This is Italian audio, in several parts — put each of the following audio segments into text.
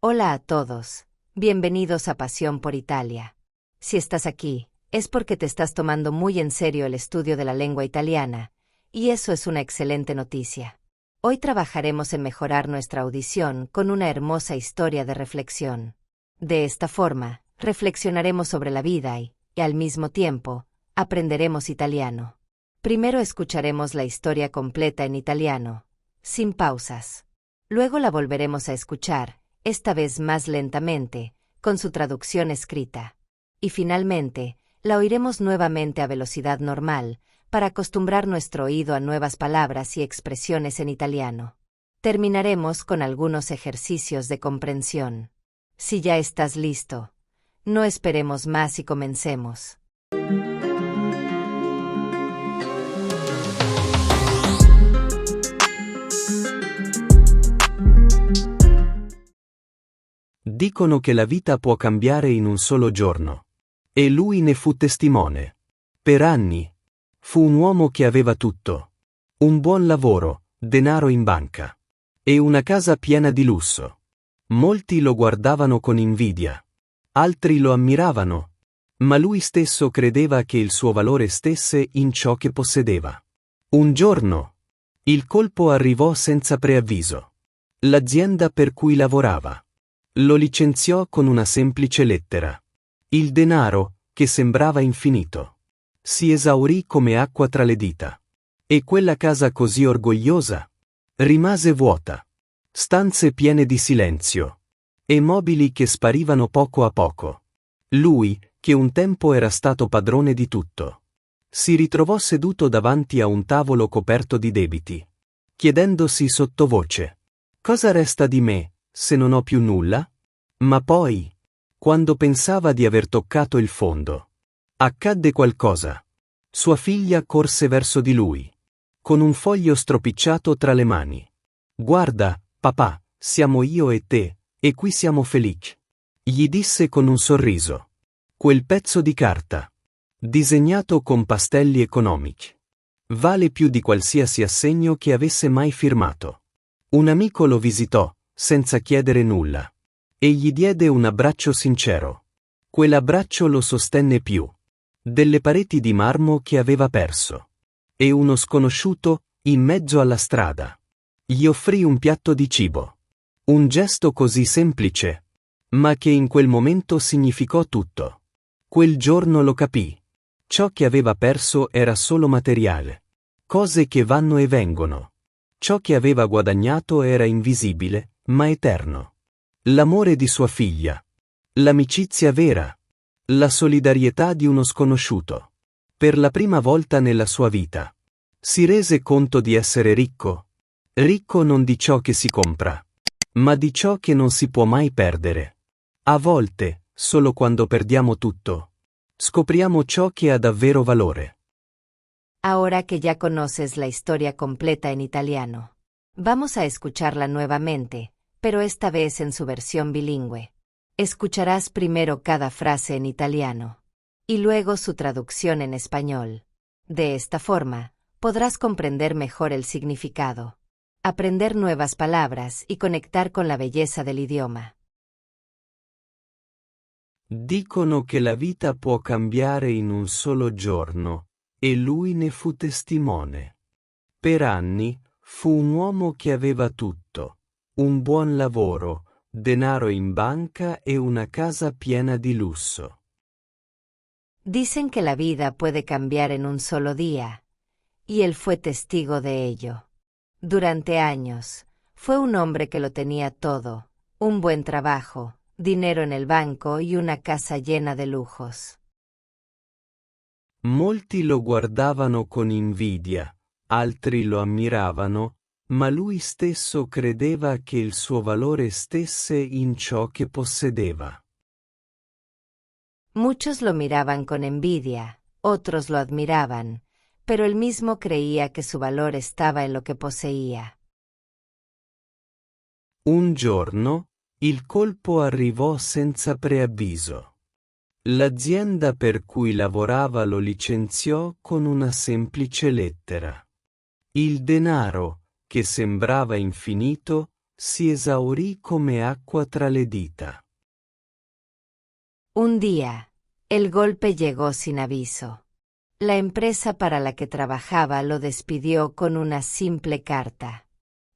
Hola a todos, bienvenidos a Pasión por Italia. Si estás aquí, es porque te estás tomando muy en serio el estudio de la lengua italiana, y eso es una excelente noticia. Hoy trabajaremos en mejorar nuestra audición con una hermosa historia de reflexión. De esta forma, reflexionaremos sobre la vida y, al mismo tiempo, aprenderemos italiano. Primero escucharemos la historia completa en italiano, sin pausas. Luego la volveremos a escuchar, esta vez más lentamente, con su traducción escrita. Y finalmente, la oiremos nuevamente a velocidad normal, para acostumbrar nuestro oído a nuevas palabras y expresiones en italiano. Terminaremos con algunos ejercicios de comprensión. Si ya estás listo, no esperemos más y comencemos. Dicono che la vita può cambiare in un solo giorno. E lui ne fu testimone. Per anni. Fu un uomo che aveva tutto. Un buon lavoro, denaro in banca. E una casa piena di lusso. Molti lo guardavano con invidia. Altri lo ammiravano. Ma lui stesso credeva che il suo valore stesse in ciò che possedeva. Un giorno. Il colpo arrivò senza preavviso. L'azienda per cui lavorava lo licenziò con una semplice lettera. Il denaro, che sembrava infinito, si esaurì come acqua tra le dita. E quella casa così orgogliosa rimase vuota. Stanze piene di silenzio. E mobili che sparivano poco a poco. Lui, che un tempo era stato padrone di tutto, si ritrovò seduto davanti a un tavolo coperto di debiti, chiedendosi sottovoce: cosa resta di me, se non ho più nulla? Ma poi, quando pensava di aver toccato il fondo, accadde qualcosa. Sua figlia corse verso di lui, con un foglio stropicciato tra le mani. Guarda, papà, siamo io e te, e qui siamo felici. Gli disse con un sorriso. Quel pezzo di carta, disegnato con pastelli economici, vale più di qualsiasi assegno che avesse mai firmato. Un amico lo visitò, senza chiedere nulla, e gli diede un abbraccio sincero. Quell'abbraccio lo sostenne più delle pareti di marmo che aveva perso. E uno sconosciuto, in mezzo alla strada, gli offrì un piatto di cibo. Un gesto così semplice, ma che in quel momento significò tutto. Quel giorno lo capì. Ciò che aveva perso era solo materiale. Cose che vanno e vengono. Ciò che aveva guadagnato era invisibile, ma eterno. L'amore di sua figlia. L'amicizia vera. La solidarietà di uno sconosciuto. Per la prima volta nella sua vita si rese conto di essere ricco. Ricco non di ciò che si compra, ma di ciò che non si può mai perdere. A volte, solo quando perdiamo tutto, scopriamo ciò che ha davvero valore. Ahora que ya conoces la historia completa en italiano, vamos a escucharla nuevamente, pero esta vez en su versión bilingüe. Escucharás primero cada frase en italiano, y luego su traducción en español. De esta forma, podrás comprender mejor el significado, aprender nuevas palabras y conectar con la belleza del idioma. Dicono che la vita può cambiare in un solo giorno, e lui ne fu testimone. Per anni, fu un uomo che aveva tutto, un buon lavoro, denaro in banca e una casa piena di lusso. Dicen que la vida puede cambiar en un solo día, y él fue testigo de ello. Durante años, fue un hombre que lo tenía todo, un buen trabajo, dinero en el banco y una casa llena de lujos. Molti lo guardavano con invidia, altri lo ammiravano, ma lui stesso credeva che il suo valore stesse in ciò che possedeva. Muchos lo miraban con envidia, otros lo admiraban, pero él mismo creía que su valor estaba en lo que poseía. Un giorno, il colpo arrivò senza preavviso. L'azienda per cui lavorava lo licenziò con una semplice lettera. Il denaro, che sembrava infinito, si esaurì come acqua tra le dita. Un día, el golpe llegó sin aviso. La empresa para la que trabajaba lo despidió con una simple carta.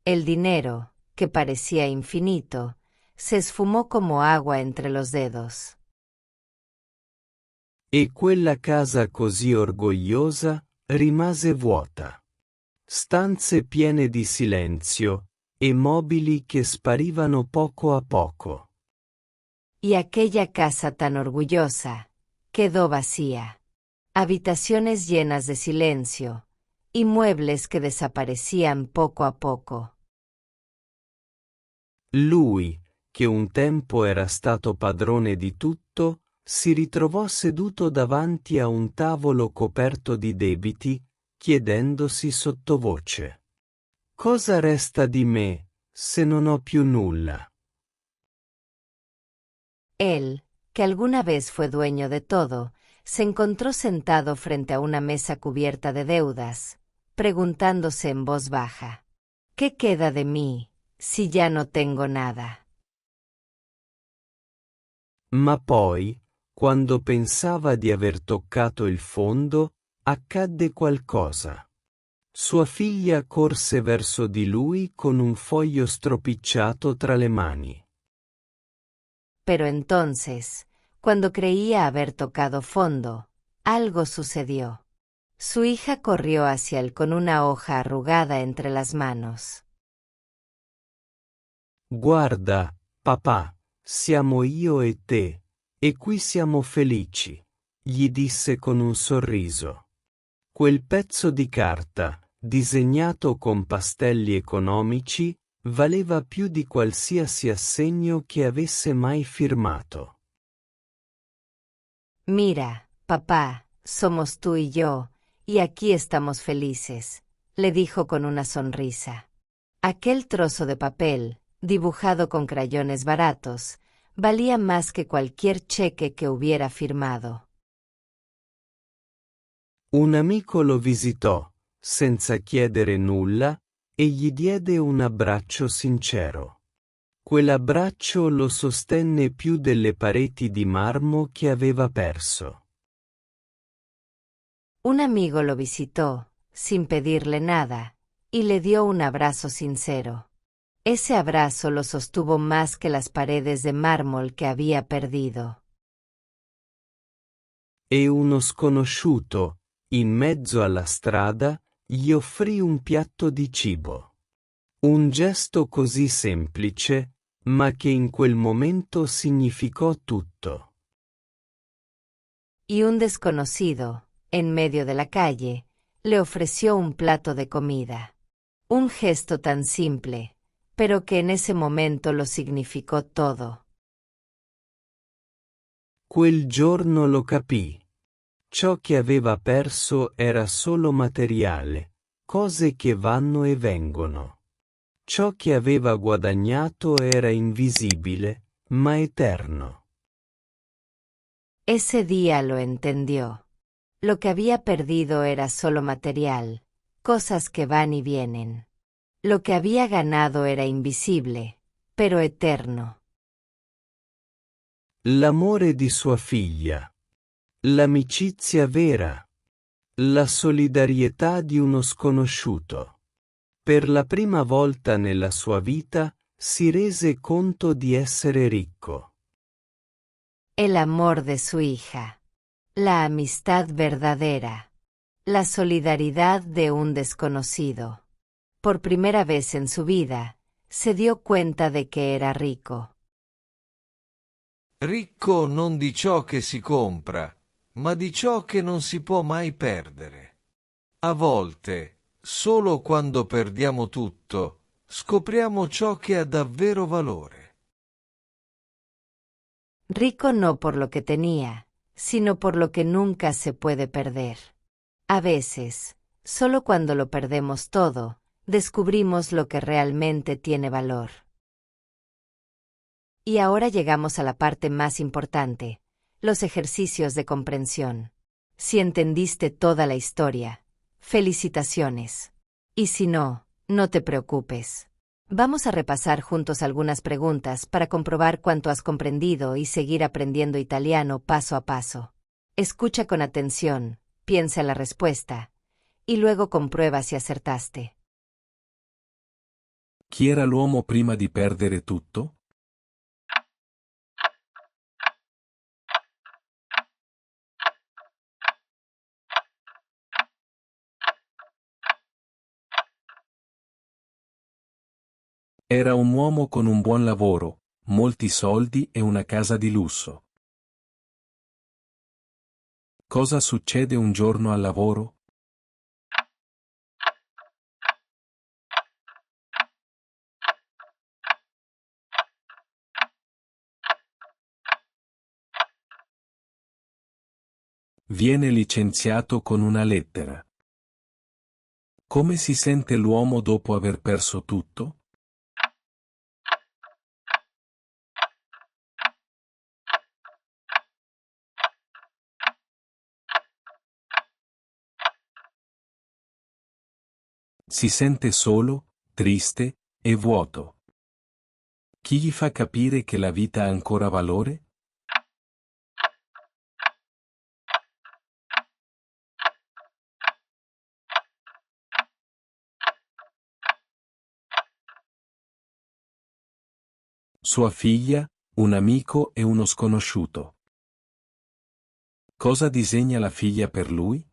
El dinero, que parecía infinito, se esfumó como agua entre los dedos. E quella casa così orgogliosa rimase vuota. Stanze piene di silenzio e mobili che sparivano poco a poco. Y aquella casa tan orgullosa quedó vacía. Habitaciones llenas de silencio y muebles que desaparecían poco a poco. Lui, che un tempo era stato padrone di tutto, si ritrovò seduto davanti a un tavolo coperto di debiti, chiedendosi sottovoce: cosa resta di me, se non ho più nulla? Él, que alguna vez fue dueño de todo, se encontró sentado frente a una mesa cubierta de deudas, preguntándose en voz baja: ¿qué queda de mí, si ya no tengo nada? Ma poi, quando pensava di aver toccato il fondo, accadde qualcosa. Sua figlia corse verso di lui con un foglio stropicciato tra le mani. Pero entonces, cuando creía haber tocado fondo, algo sucedió. Su hija corrió hacia él con una hoja arrugada entre las manos. Guarda, papà, siamo io e te, e qui siamo felici, gli disse con un sorriso. Quel pezzo di carta, disegnato con pastelli economici, valeva più di qualsiasi assegno che avesse mai firmato. Mira, papá, somos tú y yo, y aquí estamos felices, le dijo con una sonrisa. Aquel trozo de papel, dibujado con crayones baratos, valía más que cualquier cheque que hubiera firmado. Un amico lo visitò, senza chiedere nulla, e gli diede un abbraccio sincero. Quell'abbraccio lo sostenne più delle pareti di marmo che aveva perso. Un amigo lo visitó, sin pedirle nada, y le dio un abrazo sincero. Ese abrazo lo sostuvo más que las paredes de mármol que había perdido. E uno sconosciuto, in mezzo alla strada, gli offrì un piatto di cibo. Un gesto così semplice, ma che in quel momento significò tutto. Y un desconocido, en medio de la calle, le ofreció un plato de comida. Un gesto tan simple, pero que en ese momento lo significó todo. Quel giorno lo capì. Ciò che aveva perso era solo materiale, cose che vanno e vengono. Ciò che aveva guadagnato era invisibile, ma eterno. Ese día lo entendió. Lo que había perdido era solo material, cosas que van y vienen. Lo que había ganado era invisible, pero eterno. L'amore di sua figlia. L'amicizia vera. La solidarietà di uno sconosciuto. Per la prima volta nella sua vita si rese conto di essere ricco. El amor de su hija. La amistad verdadera. La solidaridad de un desconocido. Por primera vez en su vida, se dio cuenta de que era rico. Ricco non di ciò che si compra, ma di ciò che non si può mai perdere. A volte, solo quando perdiamo tutto, scopriamo ciò che ha davvero valore. Rico no por lo que tenía, sino por lo que nunca se puede perder. A veces, solo cuando lo perdemos todo, descubrimos lo que realmente tiene valor. Y ahora llegamos a la parte más importante, los ejercicios de comprensión. Si entendiste toda la historia, felicitaciones. Y si no, no te preocupes. Vamos a repasar juntos algunas preguntas para comprobar cuánto has comprendido y seguir aprendiendo italiano paso a paso. Escucha con atención, piensa en la respuesta, y luego comprueba si acertaste. Chi era l'uomo prima di perdere tutto? Era un uomo con un buon lavoro, molti soldi e una casa di lusso. Cosa succede un giorno al lavoro? Viene licenziato con una lettera. Come si sente l'uomo dopo aver perso tutto? Si sente solo, triste e vuoto. Chi gli fa capire che la vita ha ancora valore? Sua figlia, un amico e uno sconosciuto. Cosa disegna la figlia per lui?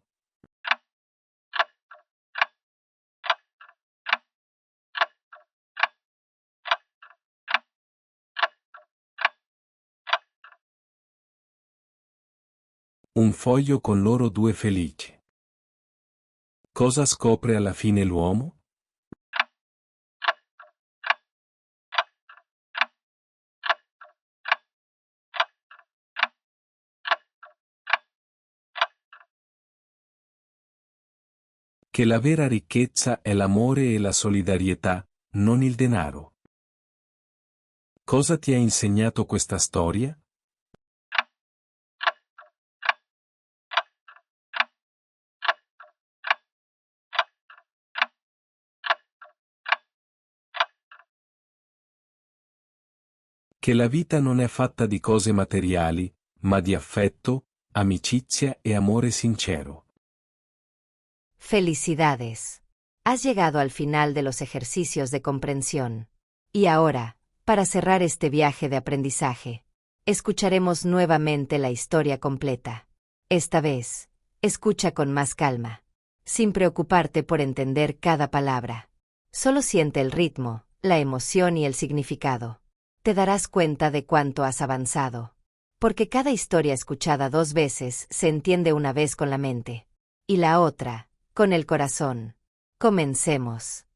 Un foglio con loro due felici. Cosa scopre alla fine l'uomo? Che la vera ricchezza è l'amore e la solidarietà, non il denaro. Cosa ti ha insegnato questa storia? Che la vita non è fatta di cose materiali, ma di affetto, amicizia e amore sincero. Felicidades. Has llegado al final de los ejercicios de comprensión. Y ahora, para cerrar este viaje de aprendizaje, escucharemos nuevamente la historia completa. Esta vez, escucha con más calma, sin preocuparte por entender cada palabra. Solo siente el ritmo, la emoción y el significado. Te darás cuenta de cuánto has avanzado. Porque cada historia escuchada 2 veces se entiende una vez con la mente. Y la otra, con el corazón. Comencemos.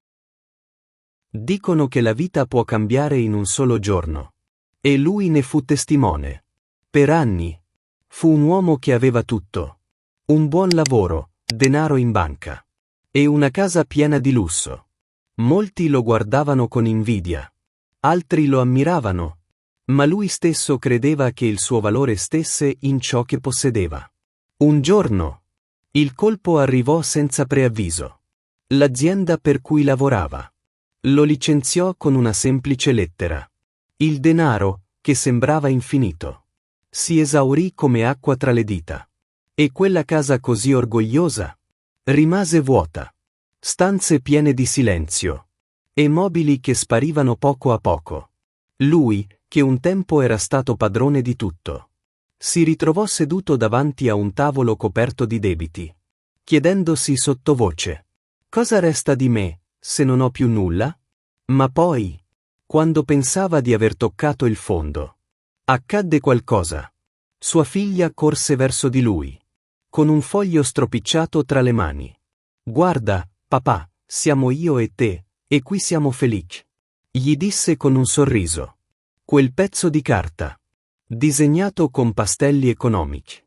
Dicono che la vita può cambiare in un solo giorno. E lui ne fu testimone. Per anni. Fu un uomo che aveva tutto. Un buon lavoro, denaro in banca. E una casa piena di lusso. Molti lo guardavano con invidia. Altri lo ammiravano. Ma lui stesso credeva che il suo valore stesse in ciò che possedeva. Un giorno. Il colpo arrivò senza preavviso. L'azienda per cui lavorava. Lo licenziò con una semplice lettera. Il denaro, che sembrava infinito, si esaurì come acqua tra le dita. E quella casa così orgogliosa rimase vuota. Stanze piene di silenzio. E mobili che sparivano poco a poco. Lui, che un tempo era stato padrone di tutto, si ritrovò seduto davanti a un tavolo coperto di debiti, chiedendosi sottovoce: cosa resta di me, se non ho più nulla? Ma poi, quando pensava di aver toccato il fondo, accadde qualcosa. Sua figlia corse verso di lui, con un foglio stropicciato tra le mani. Guarda, papà, siamo io e te, e qui siamo felici. Gli disse con un sorriso. Quel pezzo di carta, disegnato con pastelli economici,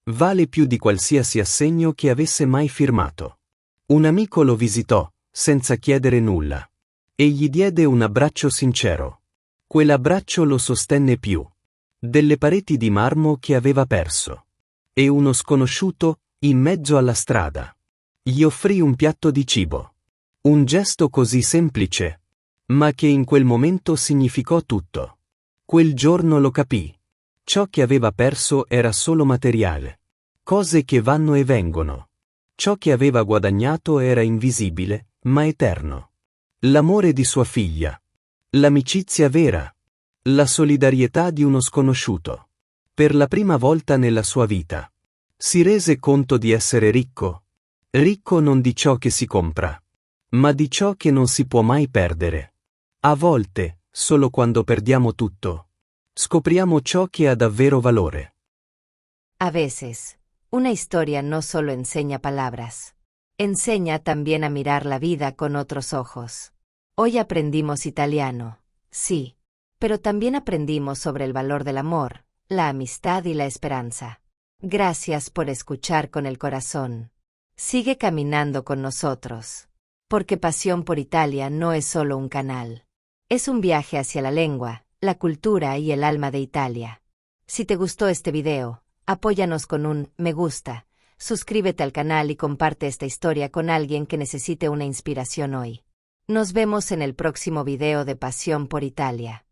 vale più di qualsiasi assegno che avesse mai firmato. Un amico lo visitò, senza chiedere nulla, e gli diede un abbraccio sincero. Quell'abbraccio lo sostenne più delle pareti di marmo che aveva perso. E uno sconosciuto, in mezzo alla strada, gli offrì un piatto di cibo. Un gesto così semplice, ma che in quel momento significò tutto. Quel giorno lo capì. Ciò che aveva perso era solo materiale. Cose che vanno e vengono. Ciò che aveva guadagnato era invisibile, ma eterno. L'amore di sua figlia. L'amicizia vera. La solidarietà di uno sconosciuto. Per la prima volta nella sua vita. Si rese conto di essere ricco. Ricco non di ciò che si compra, ma di ciò che non si può mai perdere. A volte, solo quando perdiamo tutto, scopriamo ciò che ha davvero valore. A veces, una historia no solo enseña palabras, enseña también a mirar la vida con otros ojos. Hoy aprendimos italiano, sí, pero también aprendimos sobre el valor del amor, la amistad y la esperanza. Gracias por escuchar con el corazón. Sigue caminando con nosotros, porque Pasión por Italia no es solo un canal. Es un viaje hacia la lengua, la cultura y el alma de Italia. Si te gustó este video, apóyanos con un me gusta, suscríbete al canal y comparte esta historia con alguien que necesite una inspiración hoy. Nos vemos en el próximo video de Pasión por Italia.